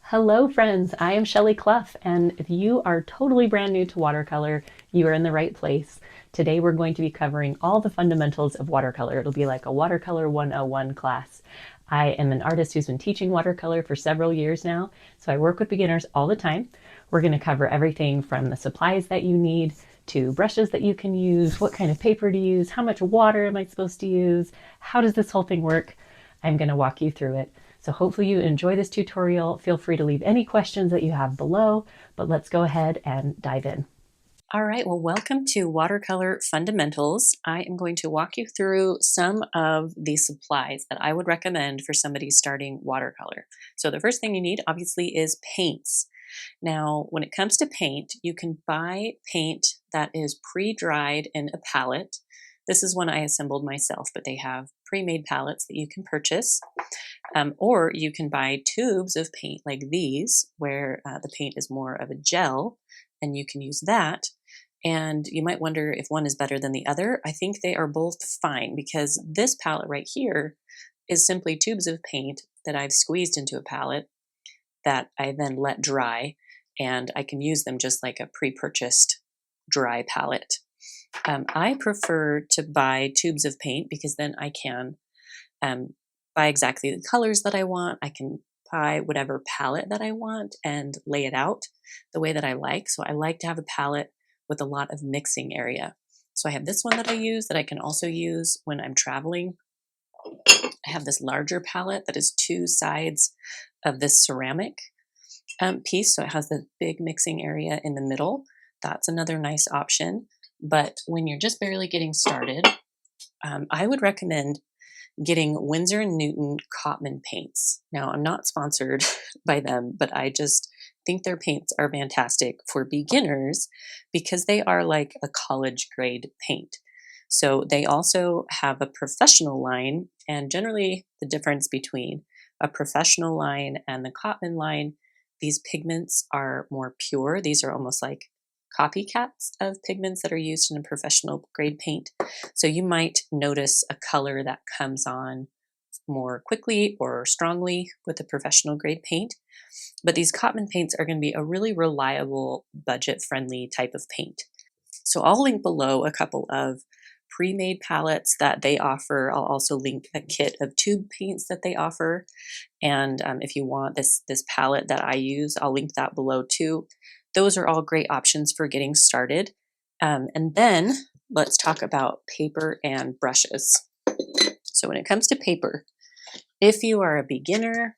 Hello friends, I am Shelly Clough, and if you are totally brand new to watercolor, you are in the right place. Today we're going to be covering all the fundamentals of watercolor. It'll be like a Watercolor 101 class. I am an artist who's been teaching watercolor for several years now, so I work with beginners all the time. We're going to cover everything from the supplies that you need to brushes that you can use, what kind of paper to use, how much water am I supposed to use, how does this whole thing work. I'm going to walk you through it. So hopefully you enjoy this tutorial. Feel free to leave any questions that you have below, but let's go ahead and dive in. All right, well, welcome to Watercolor Fundamentals. I am going to walk you through some of the supplies that I would recommend for somebody starting watercolor. So the first thing you need, obviously, is paints. Now, when it comes to paint, you can buy paint that is pre-dried in a palette. This is one I assembled myself, but they have pre-made palettes that you can purchase. Or you can buy tubes of paint like these, where the paint is more of a gel, and you can use that. And you might wonder if one is better than the other. I think they are both fine because this palette right here is simply tubes of paint that I've squeezed into a palette that I then let dry, and I can use them just like a pre-purchased dry palette. I prefer to buy tubes of paint because then I can buy exactly the colors that I want. I can buy whatever palette that I want and lay it out the way that I like. So I like to have a palette with a lot of mixing area. So I have this one that I use that I can also use when I'm traveling. I have this larger palette that is two sides of this ceramic piece. So it has the big mixing area in the middle. That's another nice option. But when you're just barely getting started, I would recommend getting Winsor & Newton Cotman paints. Now, I'm not sponsored by them, but I just think their paints are fantastic for beginners because they are like a college grade paint. So they also have a professional line, and generally the difference between a professional line and the Cotman line, these pigments are more pure. These are almost like copycats of pigments that are used in a professional grade paint. So you might notice a color that comes on more quickly or strongly with a professional grade paint. But these Cotman paints are going to be a really reliable, budget-friendly type of paint. So I'll link below a couple of pre-made palettes that they offer. I'll also link a kit of tube paints that they offer. And if you want this palette that I use, I'll link that below too. Those are all great options for getting started. And then let's talk about paper and brushes. So when it comes to paper, if you are a beginner,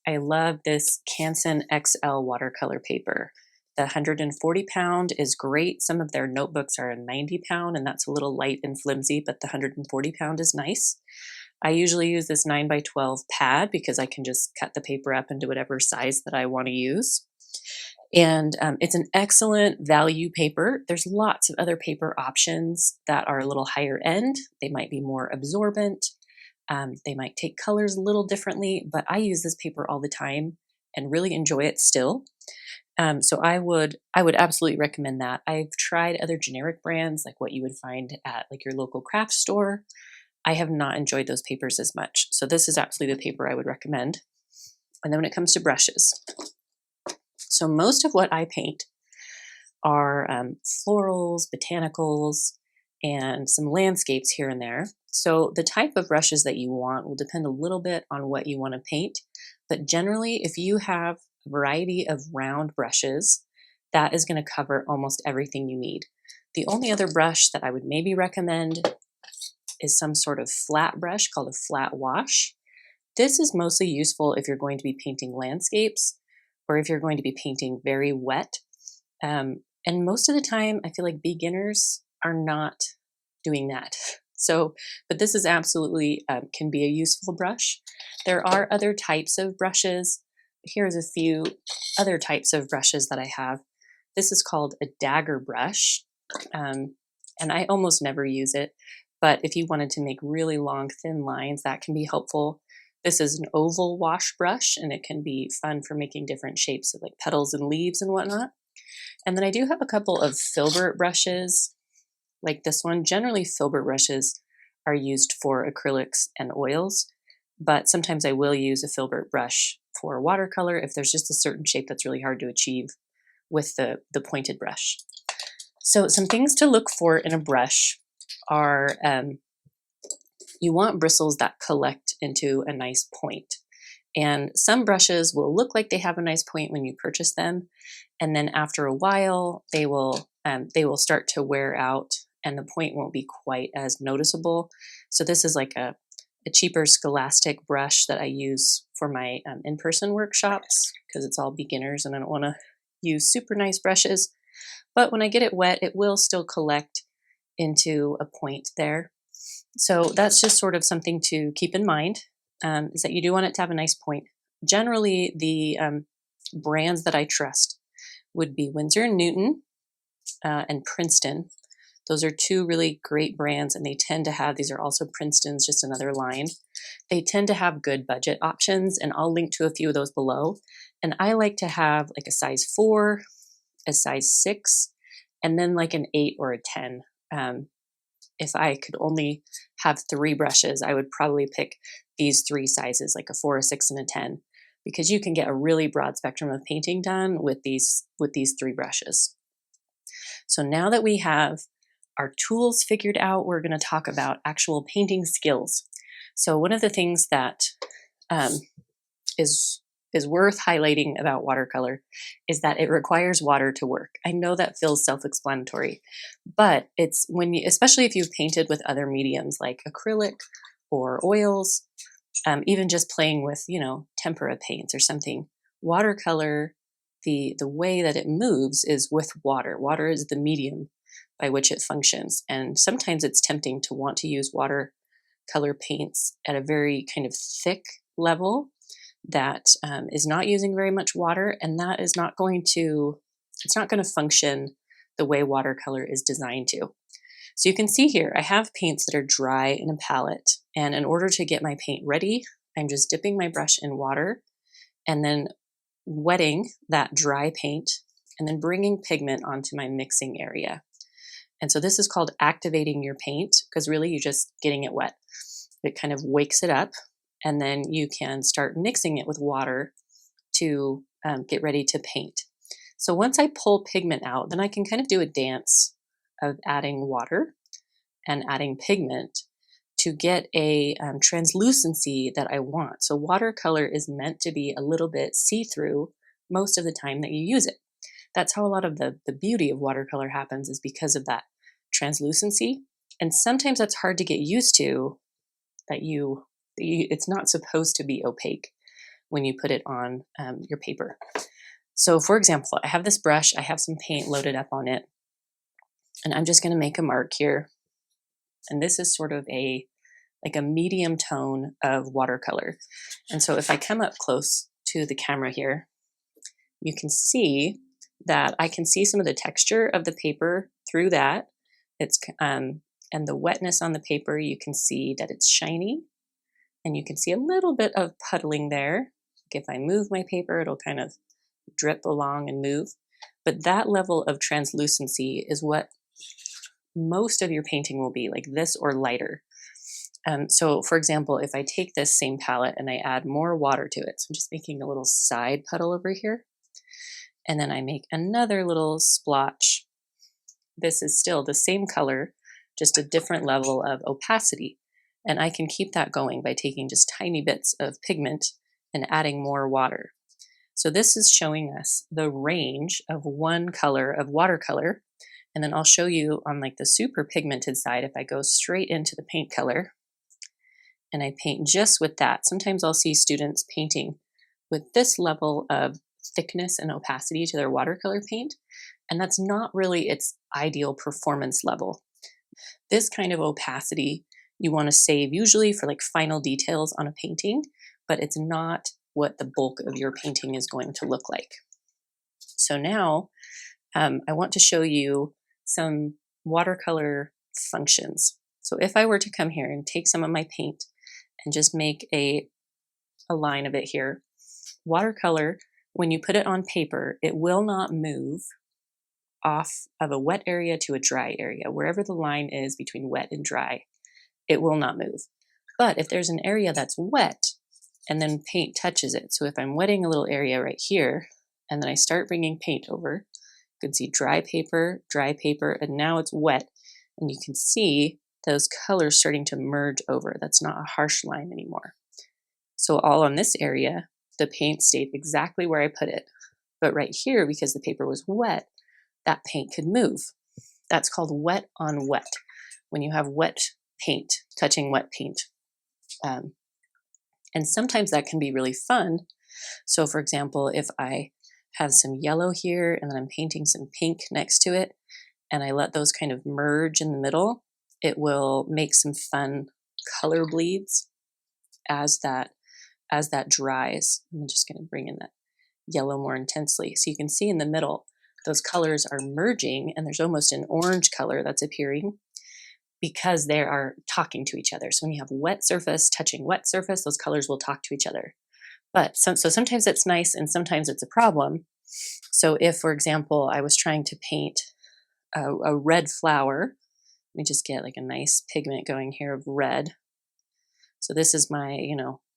I love this Canson XL watercolor paper. The 140 pound is great. Some of their notebooks are a 90 pound, and that's a little light and flimsy, but the 140 pound is nice. I usually use this 9 by 12 pad because I can just cut the paper up into whatever size that I want to use. And it's an excellent value paper. There's lots of other paper options that are a little higher end. They might be more absorbent. They might take colors a little differently, but I use this paper all the time and really enjoy it still. So I would absolutely recommend that. I've tried other generic brands like what you would find at like your local craft store. I have not enjoyed those papers as much. So this is absolutely the paper I would recommend. And then when it comes to brushes, so most of what I paint are florals, botanicals, and some landscapes here and there. So the type of brushes that you want will depend a little bit on what you want to paint. But generally, if you have a variety of round brushes, that is going to cover almost everything you need. The only other brush that I would maybe recommend is some sort of flat brush called a flat wash. This is mostly useful if you're going to be painting landscapes or if you're going to be painting very wet. And most of the time, I feel like beginners are not doing that. So, but this is absolutely can be a useful brush. There are other types of brushes. Here's a few other types of brushes that I have. This is called a dagger brush, and I almost never use it. But if you wanted to make really long, thin lines, that can be helpful. This is an oval wash brush, and it can be fun for making different shapes of like petals and leaves and whatnot. And then I do have a couple of filbert brushes like this one. Generally, filbert brushes are used for acrylics and oils, but sometimes I will use a filbert brush for watercolor if there's just a certain shape that's really hard to achieve with the pointed brush. So some things to look for in a brush are you want bristles that collect into a nice point. And some brushes will look like they have a nice point when you purchase them, and then after a while they will start to wear out and the point won't be quite as noticeable. So this is like a cheaper Scholastic brush that I use for my in-person workshops because it's all beginners and I don't want to use super nice brushes. But when I get it wet, it will still collect into a point there. So that's just sort of something to keep in mind, is that you do want it to have a nice point. Generally, the brands that I trust would be Winsor & Newton and Princeton. Those are two really great brands, and they tend to have, these are also Princeton's, just another line. They tend to have good budget options, and I'll link to a few of those below. And I like to have like a size 4, a size 6, and then like an 8 or a 10. If I could only have 3 brushes, I would probably pick these 3 sizes, like a 4, a 6, and a 10, because you can get a really broad spectrum of painting done with these 3 brushes. So now that we have our tools figured out, we're going to talk about actual painting skills. So one of the things that is worth highlighting about watercolor is that it requires water to work. I know that feels self-explanatory, but it's when you, especially if you've painted with other mediums like acrylic or oils, even just playing with, tempera paints or something, watercolor, the way that it moves is with water. Water is the medium by which it functions. And sometimes it's tempting to want to use watercolor paints at a very kind of thick level that is not using very much water, and that is not going to, it's not going to function the way watercolor is designed to. So you can see here, I have paints that are dry in a palette, and in order to get my paint ready, I'm just dipping my brush in water and then wetting that dry paint and then bringing pigment onto my mixing area. And so this is called activating your paint, because really you're just getting it wet. It kind of wakes it up, and then you can start mixing it with water to get ready to paint. So once I pull pigment out, then I can kind of do a dance of adding water and adding pigment to get a translucency that I want. So watercolor is meant to be a little bit see-through most of the time that you use it. That's how a lot of the beauty of watercolor happens, is because of that translucency. And sometimes that's hard to get used to, that it's not supposed to be opaque when you put it on your paper. So for example, I have this brush, I have some paint loaded up on it, and I'm just going to make a mark here. And this is sort of like a medium tone of watercolor. And so if I come up close to the camera here, you can see that I can see some of the texture of the paper through that. It's and the wetness on the paper, you can see that it's shiny, and you can see a little bit of puddling there. If I move my paper, it'll kind of drip along and move. But that level of translucency is what most of your painting will be, like this or lighter. So for example, if I take this same palette and I add more water to it, so I'm just making a little side puddle over here, and then I make another little splotch. This is still the same color, just a different level of opacity. And I can keep that going by taking just tiny bits of pigment and adding more water. So this is showing us the range of one color of watercolor. And then I'll show you on like the super pigmented side, if I go straight into the paint color and I paint just with that. Sometimes I'll see students painting with this level of thickness and opacity to their watercolor paint, and that's not really its ideal performance level. This kind of opacity you want to save usually for like final details on a painting, but it's not what the bulk of your painting is going to look like. So now I want to show you some watercolor functions. So if I were to come here and take some of my paint and just make a line of it here, watercolor, when you put it on paper, it will not move off of a wet area to a dry area. Wherever the line is between wet and dry, it will not move. But if there's an area that's wet, and then paint touches it. So if I'm wetting a little area right here, and then I start bringing paint over, you can see dry paper, and now it's wet. And you can see those colors starting to merge over. That's not a harsh line anymore. So all on this area, the paint stayed exactly where I put it. But right here, because the paper was wet, that paint could move. That's called wet on wet, when you have wet paint touching wet paint. And sometimes that can be really fun. So for example, if I have some yellow here and then I'm painting some pink next to it, and I let those kind of merge in the middle, it will make some fun color bleeds as that dries. I'm just going to bring in that yellow more intensely. So you can see in the middle, those colors are merging, and there's almost an orange color that's appearing because they are talking to each other. So when you have wet surface touching wet surface, those colors will talk to each other. But so sometimes it's nice and sometimes it's a problem. So if, for example, I was trying to paint a red flower, let me just get like a nice pigment going here of red. So this is my,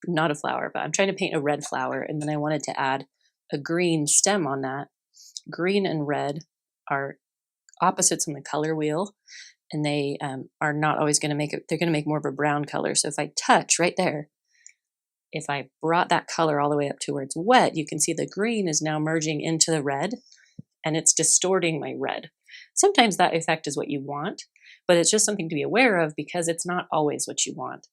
not a flower, but I'm trying to paint a red flower, and then I wanted to add a green stem on that. Green and red are opposites on the color wheel, and they are not always going to make it, they're going to make more of a brown color. So if I touch right there, if I brought that color all the way up to where it's wet, you can see the green is now merging into the red, and it's distorting my red. Sometimes that effect is what you want, but it's just something to be aware of because it's not always what you want.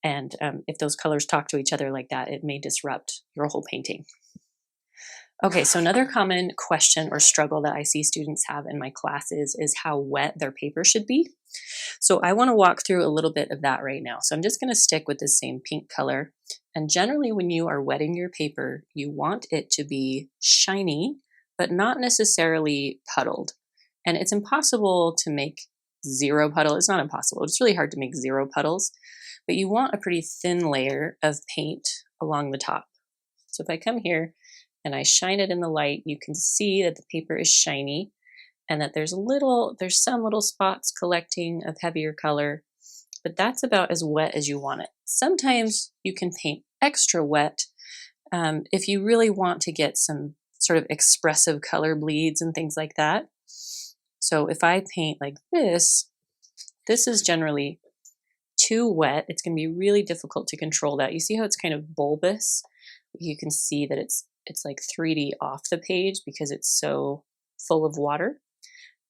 And if those colors talk to each other like that, it may disrupt your whole painting. Okay, so another common question or struggle that I see students have in my classes is how wet their paper should be. So I want to walk through a little bit of that right now. So I'm just going to stick with the same pink color. And generally when you are wetting your paper, you want it to be shiny, but not necessarily puddled. And it's impossible to make zero puddle. It's not impossible. It's really hard to make zero puddles, but you want a pretty thin layer of paint along the top. So if I come here and I shine it in the light, you can see that the paper is shiny and that there's some little spots collecting of heavier color, but that's about as wet as you want it. Sometimes you can paint extra wet if you really want to get some sort of expressive color bleeds and things like that. So if I paint like this is generally too wet. It's going to be really difficult to control that. You see how it's kind of bulbous? You can see that it's like 3D off the page because it's so full of water.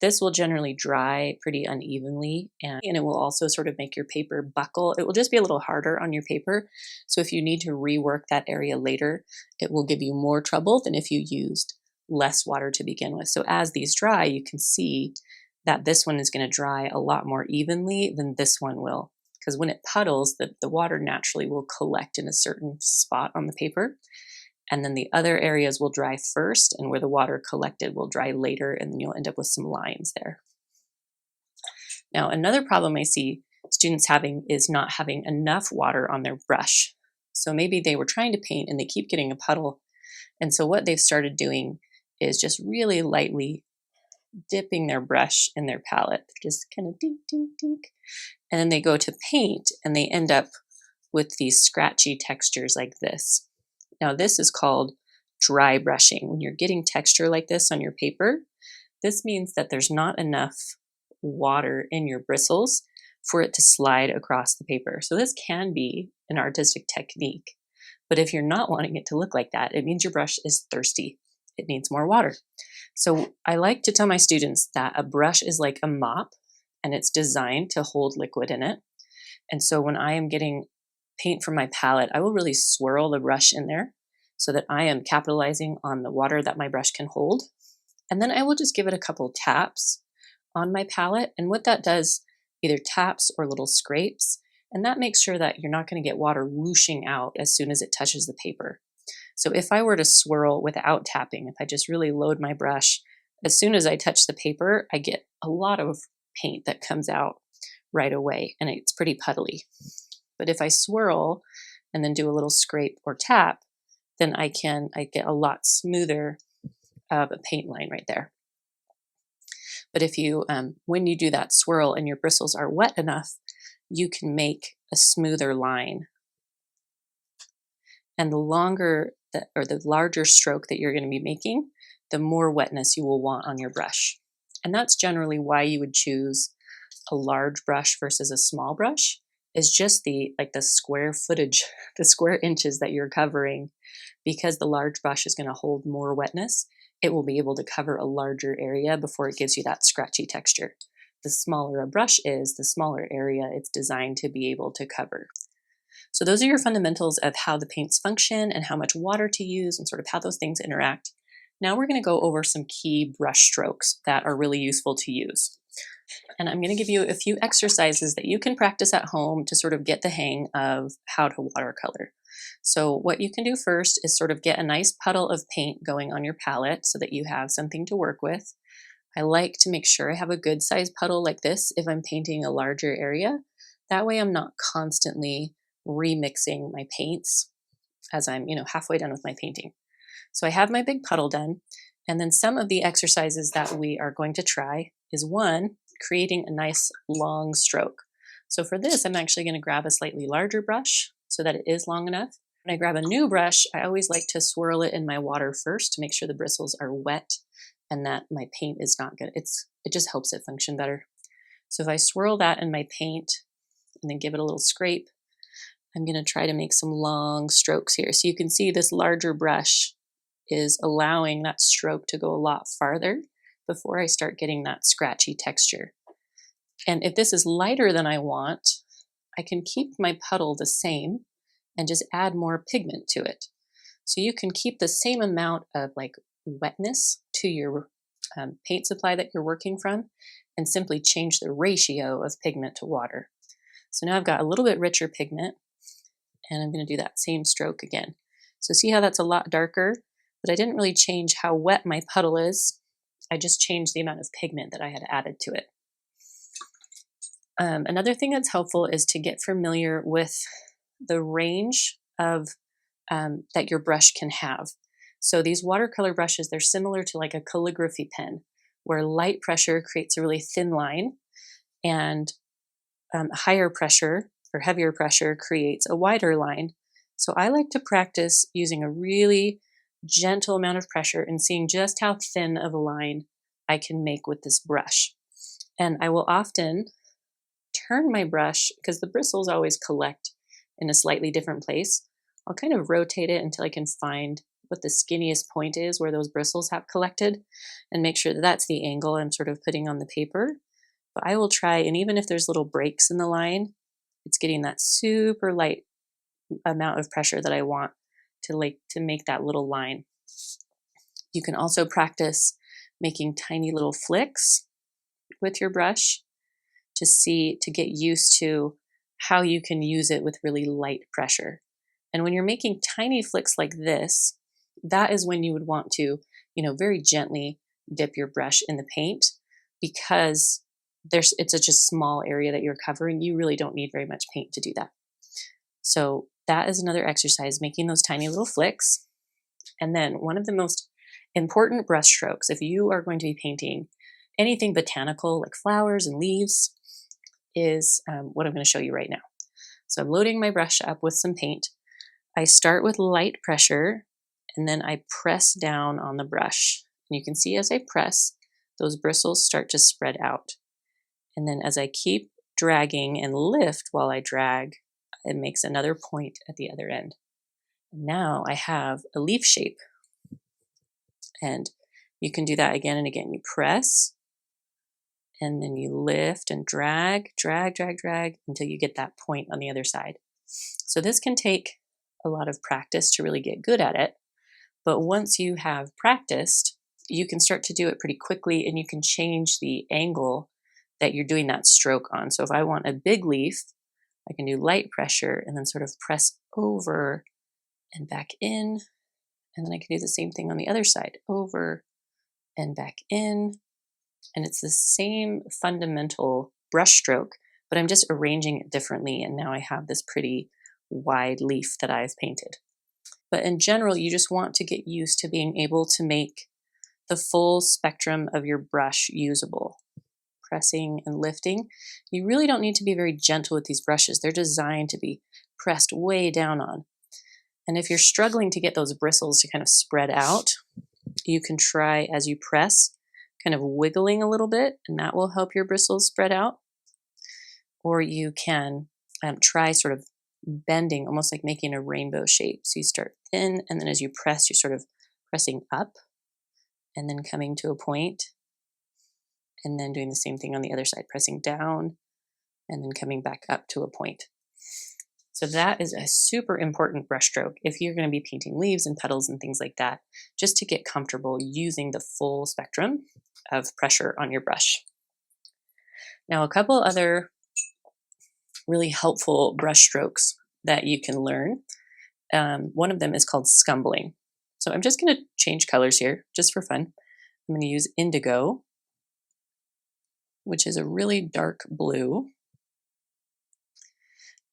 This will generally dry pretty unevenly, and it will also sort of make your paper buckle. It will just be a little harder on your paper. So if you need to rework that area later, it will give you more trouble than if you used less water to begin with. So as these dry, you can see that this one is going to dry a lot more evenly than this one will. Because when it puddles, the water naturally will collect in a certain spot on the paper. And then the other areas will dry first, and where the water collected will dry later, and then you'll end up with some lines there. Now, another problem I see students having is not having enough water on their brush. So maybe they were trying to paint and they keep getting a puddle. And so what they've started doing is just really lightly dipping their brush in their palette, just kind of dink, dink, dink. And then they go to paint and they end up with these scratchy textures like this. Now this is called dry brushing. When you're getting texture like this on your paper, this means that there's not enough water in your bristles for it to slide across the paper. So this can be an artistic technique, but if you're not wanting it to look like that, it means your brush is thirsty. It needs more water. So I like to tell my students that a brush is like a mop, and it's designed to hold liquid in it. And so when I am getting paint from my palette, I will really swirl the brush in there so that I am capitalizing on the water that my brush can hold. And then I will just give it a couple taps on my palette. And what that does, either taps or little scrapes, and that makes sure that you're not going to get water whooshing out as soon as it touches the paper. So if I were to swirl without tapping, if I just really load my brush, as soon as I touch the paper, I get a lot of paint that comes out right away, and it's pretty puddly. But if I swirl and then do a little scrape or tap, then I get a lot smoother of a paint line right there. But if you, when you do that swirl and your bristles are wet enough, you can make a smoother line. And the longer or the larger stroke that you're going to be making, the more wetness you will want on your brush. And that's generally why you would choose a large brush versus a small brush, is just the square footage, the square inches that you're covering. Because the large brush is going to hold more wetness, it will be able to cover a larger area before it gives you that scratchy texture. The smaller a brush is, the smaller area it's designed to be able to cover. So those are your fundamentals of how the paints function and how much water to use and sort of how those things interact. Now we're going to go over some key brush strokes that are really useful to use. And I'm going to give you a few exercises that you can practice at home to sort of get the hang of how to watercolor. So what you can do first is sort of get a nice puddle of paint going on your palette so that you have something to work with. I like to make sure I have a good size puddle like this if I'm painting a larger area. That way I'm not constantly remixing my paints as I'm, halfway done with my painting. So I have my big puddle done. And then some of the exercises that we are going to try is one, creating a nice long stroke. So for this, I'm actually going to grab a slightly larger brush so that it is long enough. When I grab a new brush, I always like to swirl it in my water first to make sure the bristles are wet and that my paint is not good. It just helps it function better. So if I swirl that in my paint and then give it a little scrape, I'm going to try to make some long strokes here. So you can see this larger brush is allowing that stroke to go a lot farther before I start getting that scratchy texture. And if this is lighter than I want, I can keep my puddle the same and just add more pigment to it. So you can keep the same amount of wetness to your paint supply that you're working from and simply change the ratio of pigment to water. So now I've got a little bit richer pigment and I'm going to do that same stroke again. So see how that's a lot darker, but I didn't really change how wet my puddle is. I just changed the amount of pigment that I had added to it. Another thing that's helpful is to get familiar with the range of that your brush can have. So these watercolor brushes, they're similar to like a calligraphy pen, where light pressure creates a really thin line and higher pressure or heavier pressure creates a wider line. So I like to practice using a really gentle amount of pressure and seeing just how thin of a line I can make with this brush. And I will often turn my brush, because the bristles always collect in a slightly different place. I'll kind of rotate it until I can find what the skinniest point is where those bristles have collected and make sure that that's the angle I'm sort of putting on the paper. But I will try, and even if there's little breaks in the line, it's getting that super light amount of pressure that I want to make that little line. You can also practice making tiny little flicks with your brush to get used to how you can use it with really light pressure. And when you're making tiny flicks like this, that is when you would want to, very gently dip your brush in the paint, because it's such a small area that you're covering. You really don't need very much paint to do that. So that is another exercise, making those tiny little flicks. And then one of the most important brush strokes, if you are going to be painting anything botanical like flowers and leaves, is what I'm going to show you right now. So I'm loading my brush up with some paint. I start with light pressure and then I press down on the brush. And you can see as I press, those bristles start to spread out. And then as I keep dragging and lift while I drag, it makes another point at the other end. Now I have a leaf shape. And you can do that again and again. You press, and then you lift and drag until you get that point on the other side. So this can take a lot of practice to really get good at it. But once you have practiced, you can start to do it pretty quickly, and you can change the angle that you're doing that stroke on. So if I want a big leaf, I can do light pressure and then sort of press over and back in. And then I can do the same thing on the other side, over and back in. And it's the same fundamental brush stroke, but I'm just arranging it differently. And now I have this pretty wide leaf that I've painted. But in general, you just want to get used to being able to make the full spectrum of your brush usable. Pressing and lifting. You really don't need to be very gentle with these brushes. They're designed to be pressed way down on. And if you're struggling to get those bristles to kind of spread out, you can try, as you press, kind of wiggling a little bit, and that will help your bristles spread out. Or you can try sort of bending, almost like making a rainbow shape. So you start thin, and then as you press, you're sort of pressing up and then coming to a point, and then doing the same thing on the other side, pressing down and then coming back up to a point. So that is a super important brush stroke if you're going to be painting leaves and petals and things like that, just to get comfortable using the full spectrum of pressure on your brush. Now, a couple other really helpful brush strokes that you can learn. One of them is called scumbling. So I'm just going to change colors here just for fun. I'm going to use indigo, which is a really dark blue.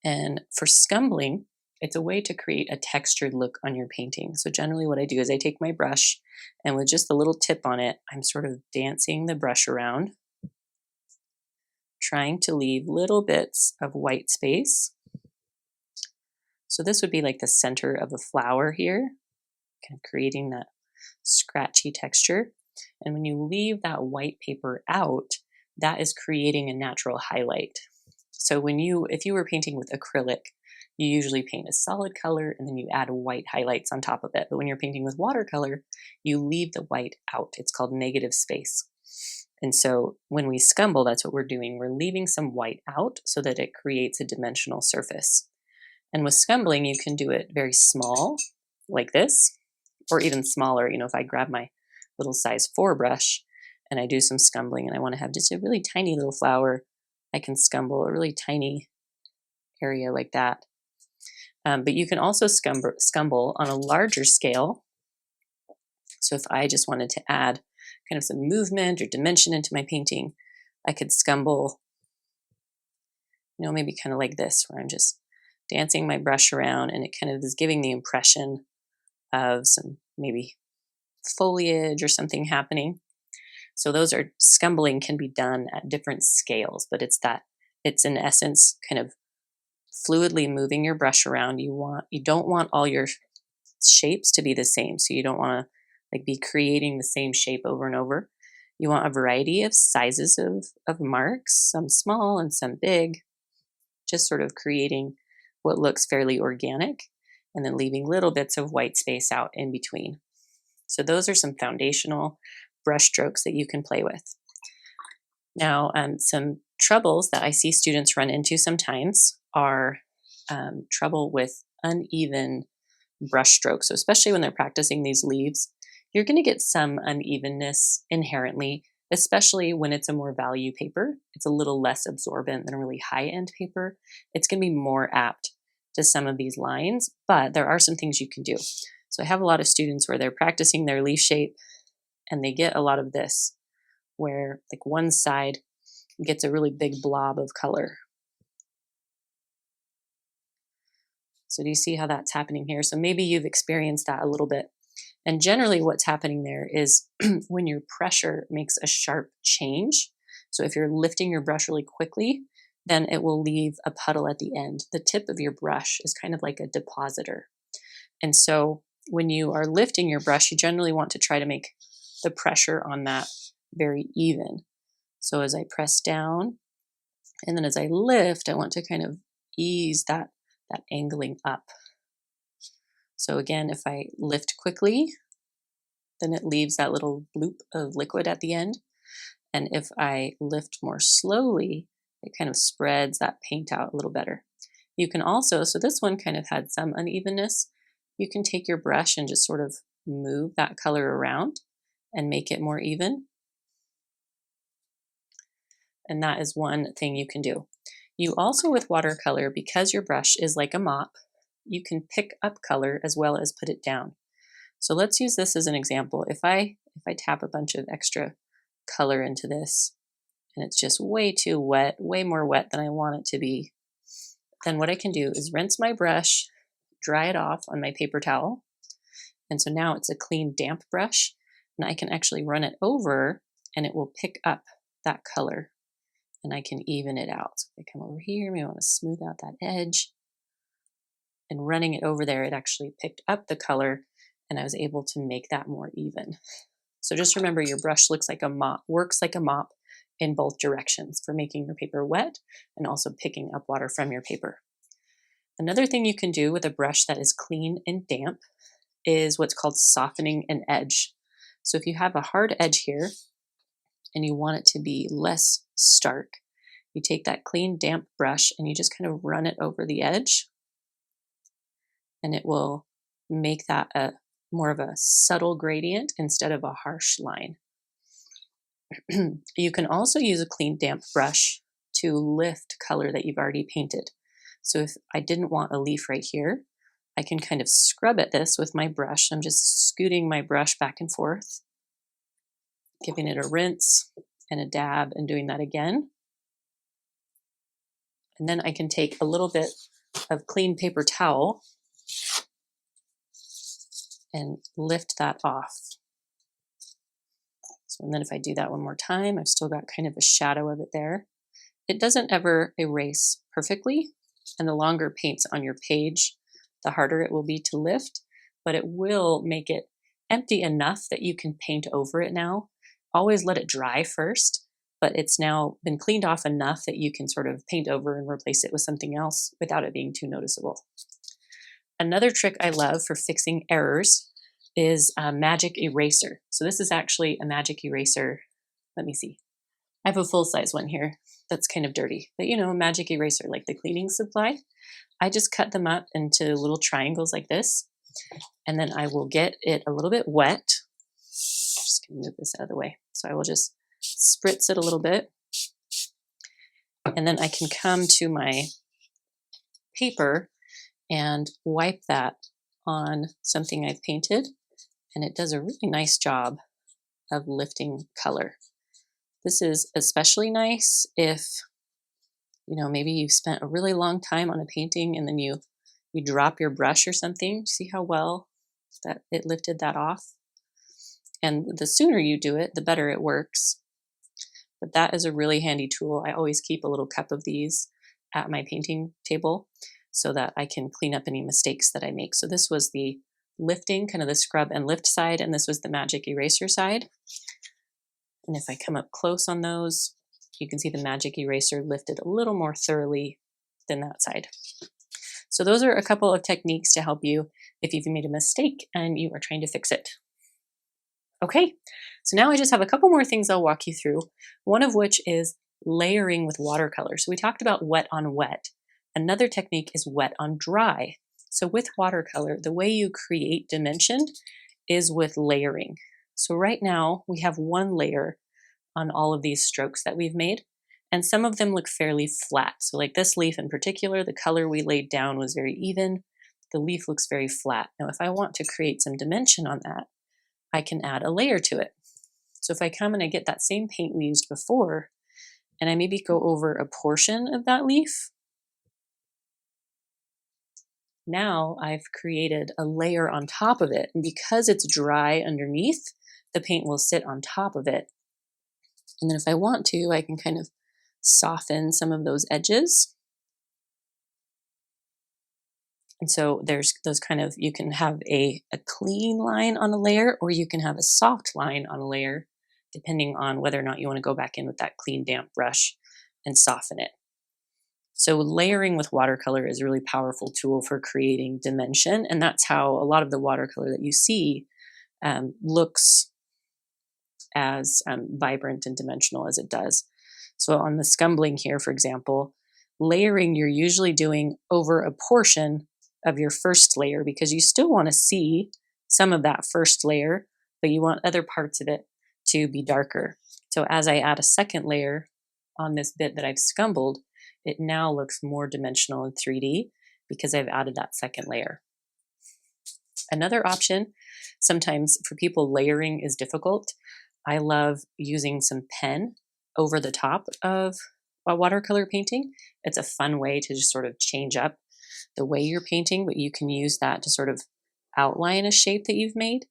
And for scumbling, it's a way to create a textured look on your painting. So generally what I do is I take my brush, and with just a little tip on it, I'm sort of dancing the brush around, trying to leave little bits of white space. So this would be like the center of a flower here, kind of creating that scratchy texture. And when you leave that white paper out, that is creating a natural highlight. So if you were painting with acrylic, you usually paint a solid color and then you add white highlights on top of it. But when you're painting with watercolor, you leave the white out. It's called negative space. And so when we scumble, that's what we're doing. We're leaving some white out so that it creates a dimensional surface. And with scumbling, you can do it very small, like this, or even smaller. If I grab my little size 4 brush and I do some scumbling and I want to have just a really tiny little flower, I can scumble a really tiny area like that. But you can also scumble on a larger scale. So if I just wanted to add kind of some movement or dimension into my painting, I could scumble, maybe kind of like this, where I'm just dancing my brush around and it kind of is giving the impression of some maybe foliage or something happening. So scumbling can be done at different scales, but it's in essence kind of fluidly moving your brush around. You don't want all your shapes to be the same. So you don't want to be creating the same shape over and over. You want a variety of sizes of marks, some small and some big, just sort of creating what looks fairly organic and then leaving little bits of white space out in between. So those are some foundational brush strokes that you can play with. Now, some troubles that I see students run into sometimes are trouble with uneven brush strokes. So especially when they're practicing these leaves, you're going to get some unevenness inherently, especially when it's a more value paper. It's a little less absorbent than a really high-end paper. It's going to be more apt to some of these lines, but there are some things you can do. So I have a lot of students where they're practicing their leaf shape and they get a lot of this, where one side gets a really big blob of color. So do you see how that's happening here? So maybe you've experienced that a little bit. And generally what's happening there is when your pressure makes a sharp change. So if you're lifting your brush really quickly, then it will leave a puddle at the end. The tip of your brush is kind of like a depositor. And so when you are lifting your brush, you generally want to try to make the pressure on that very even. So as I press down, and then as I lift, I want to kind of ease that angling up. So again, if I lift quickly, then it leaves that little bloop of liquid at the end. And if I lift more slowly, it kind of spreads that paint out a little better. You can also, so this one kind of had some unevenness, you can take your brush and just sort of move that color around and make it more even. And that is one thing you can do. You also, with watercolor, because your brush is like a mop, you can pick up color as well as put it down. So let's use this as an example. If I tap a bunch of extra color into this and it's just way too wet, way more wet than I want it to be, then what I can do is rinse my brush, dry it off on my paper towel. And so now it's a clean, damp brush, and I can actually run it over and it will pick up that color and I can even it out. So if I come over here, maybe I want to smooth out that edge. and running it over there, it actually picked up the color and I was able to make that more even. So just remember your brush looks like a mop, works like a mop in both directions for making your paper wet and also picking up water from your paper. Another thing you can do with a brush that is clean and damp is what's called softening an edge. So if you have a hard edge here and you want it to be less stark, you take that clean, damp brush and you just kind of run it over the edge, and it will make that a more of a subtle gradient instead of a harsh line. You can also use a clean, damp brush to lift color that you've already painted. So if I didn't want a leaf right here, I can kind of scrub at this with my brush. I'm just scooting my brush back and forth, giving it a rinse and a dab and doing that again. And then I can take a little bit of clean paper towel and lift that off. So, and then if I do that one more time, I've still got kind of a shadow of it there. It doesn't ever erase perfectly, and the longer paint's on your page, the harder it will be to lift, but it will make it empty enough that you can paint over it now. Always let it dry first, but it's now been cleaned off enough that you can sort of paint over and replace it with something else without it being too noticeable. Another trick I love for fixing errors is a magic eraser. So this is actually a magic eraser. Let me see. I have a full-size one here that's kind of dirty, but a magic eraser, like the cleaning supply. I just cut them up into little triangles like this, and then I will get it a little bit wet. Just gonna move this out of the way. So I will just spritz it a little bit, and then I can come to my paper and wipe that on something I've painted, and it does a really nice job of lifting color. This is especially nice if, maybe you've spent a really long time on a painting and then you drop your brush or something. See how well that it lifted that off? And the sooner you do it, the better it works. But that is a really handy tool. I always keep a little cup of these at my painting table so that I can clean up any mistakes that I make. So this was the lifting, kind of the scrub and lift side, and this was the magic eraser side. And if I come up close on those, you can see the magic eraser lifted a little more thoroughly than that side. So those are a couple of techniques to help you if you've made a mistake and you are trying to fix it. Okay, so now I just have a couple more things I'll walk you through, one of which is layering with watercolor. So we talked about wet on wet. Another technique is wet on dry. So with watercolor, the way you create dimension is with layering. So right now we have one layer on all of these strokes that we've made, and some of them look fairly flat. So like this leaf in particular, the color we laid down was very even. The leaf looks very flat. Now if I want to create some dimension on that, I can add a layer to it. So if I come and I get that same paint we used before, and I maybe go over a portion of that leaf, now I've created a layer on top of it. And because it's dry underneath, the paint will sit on top of it. And then if I want to, I can kind of soften some of those edges. And so there's those kind of, you can have a clean line on a layer, or you can have a soft line on a layer, depending on whether or not you want to go back in with that clean, damp brush and soften it. So layering with watercolor is a really powerful tool for creating dimension. And that's how a lot of the watercolor that you see looks as vibrant and dimensional as it does. So on the scumbling here, for example, layering you're usually doing over a portion of your first layer because you still want to see some of that first layer, but you want other parts of it to be darker. So as I add a second layer on this bit that I've scumbled, it now looks more dimensional in 3D because I've added that second layer. Another option, sometimes for people layering is difficult. I love using some pen over the top of a watercolor painting. It's a fun way to just sort of change up the way you're painting, but you can use that to sort of outline a shape that you've made.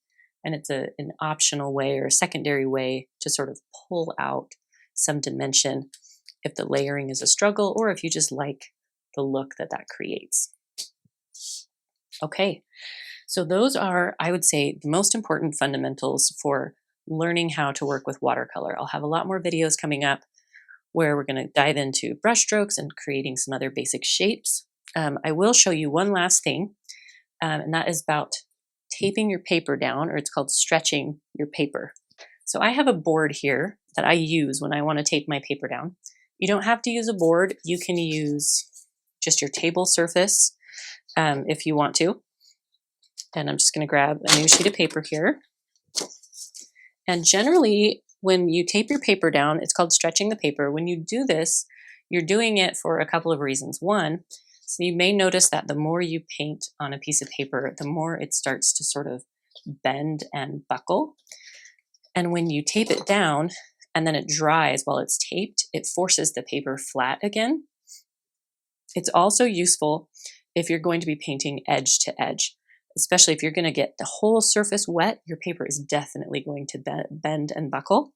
And it's an optional way or a secondary way to sort of pull out some dimension if the layering is a struggle or if you just like the look that that creates. Okay, so those are, I would say, the most important fundamentals for learning how to work with watercolor. I'll have a lot more videos coming up where we're going to dive into brushstrokes and creating some other basic shapes. I will show you one last thing, and that is about taping your paper down, or it's called stretching your paper. So I have a board here that I use when I want to tape my paper down. You don't have to use a board. You can use just your table surface if you want to. And I'm just going to grab a new sheet of paper here. And generally, when you tape your paper down, it's called stretching the paper. When you do this, you're doing it for a couple of reasons. One, so you may notice that the more you paint on a piece of paper, the more it starts to sort of bend and buckle. And when you tape it down and then it dries while it's taped, it forces the paper flat again. It's also useful if you're going to be painting edge to edge, especially if you're going to get the whole surface wet. Your paper is definitely going to bend and buckle.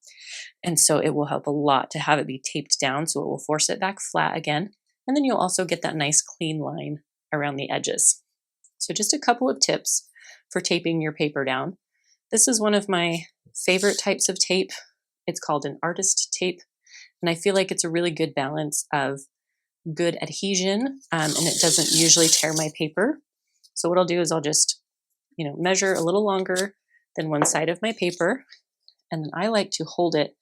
And so it will help a lot to have it be taped down, so it will force it back flat again. And then you'll also get that nice clean line around the edges. So just a couple of tips for taping your paper down. This is one of my favorite types of tape. It's called an artist tape. And I feel like it's a really good balance of good adhesion, and it doesn't usually tear my paper. So what I'll do is I'll just, measure a little longer than one side of my paper. And then I like to hold it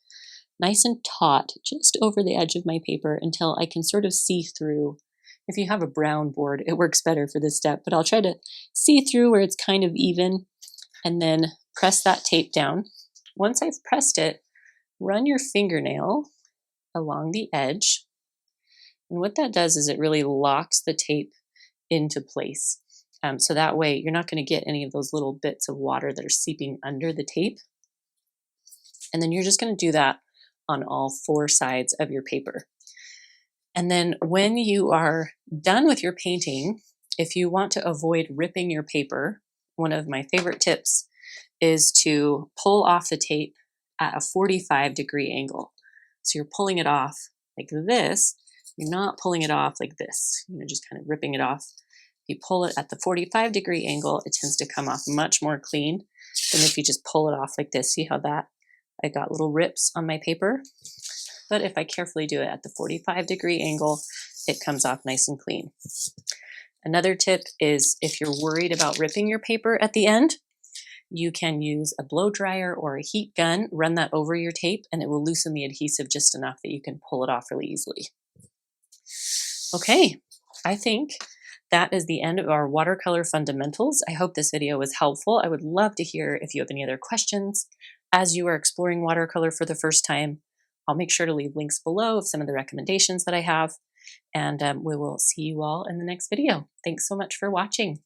nice and taut just over the edge of my paper until I can sort of see through. If you have a brown board, it works better for this step, but I'll try to see through where it's kind of even and then press that tape down. Once I've pressed it, run your fingernail along the edge. And what that does is it really locks the tape into place. So that way you're not going to get any of those little bits of water that are seeping under the tape. And then you're just going to do that on all four sides of your paper. And then when you are done with your painting, if you want to avoid ripping your paper, one of my favorite tips is to pull off the tape at a 45-degree angle. So you're pulling it off like this. You're not pulling it off like this, just kind of ripping it off. If you pull it at the 45-degree angle, it tends to come off much more clean than if you just pull it off like this. See how that I got little rips on my paper? But if I carefully do it at the 45-degree angle, it comes off nice and clean. Another tip is if you're worried about ripping your paper at the end, you can use a blow dryer or a heat gun, run that over your tape, and it will loosen the adhesive just enough that you can pull it off really easily. Okay, I think that is the end of our watercolor fundamentals. I hope this video was helpful. I would love to hear if you have any other questions as you are exploring watercolor for the first time. I'll make sure to leave links below of some of the recommendations that I have, and we will see you all in the next video. Thanks so much for watching.